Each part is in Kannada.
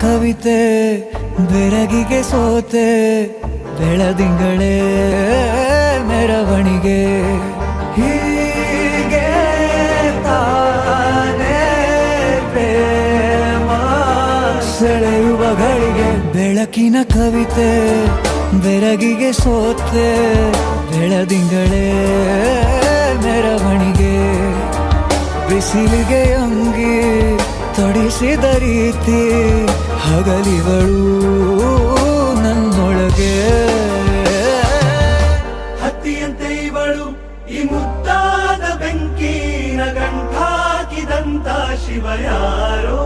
ಕವಿತೆ ಬೆರಗಿಗೆ ಸೋತೆ ಬೆಳದಿಂಗಳೇ ಮೆರವಣಿಗೆ ಹೀಗೆ ತಾನೇ ಪ್ರೇಮ ಸೆಳೆಯುವ ಗಳಿಗೆ ಬೆಳಕಿನ ಕವಿತೆ ಬೆರಗಿಗೆ ಸೋತೆ ಬೆಳದಿಂಗಳೇ ಮೆರವಣಿಗೆ ಬಿಸಿಲಿಗೆ ಅಂಗಿ ತೊಡಿಸಿದ ರೀತಿ ಹಗಲಿಗಳು ನನ್ನೊಳಗೆ ಹತ್ತಿಯಂತೆ ಇವಳು ಈ ಮುದ್ದಾದ ಬೆಂಕಿನ ಗಂಟಾಕಿದಂತ ಶಿವ ಯಾರೋ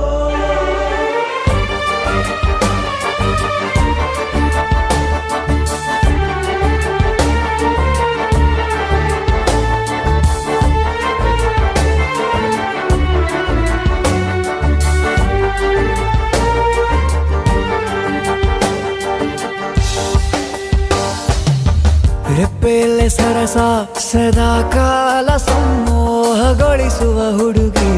ರೆಪ್ಪೆಯಲ್ಲೇ ಸರಸ ಸದಾ ಕಾಲ ಸಂಮೋಹಗೊಳಿಸುವ ಹುಡುಗಿ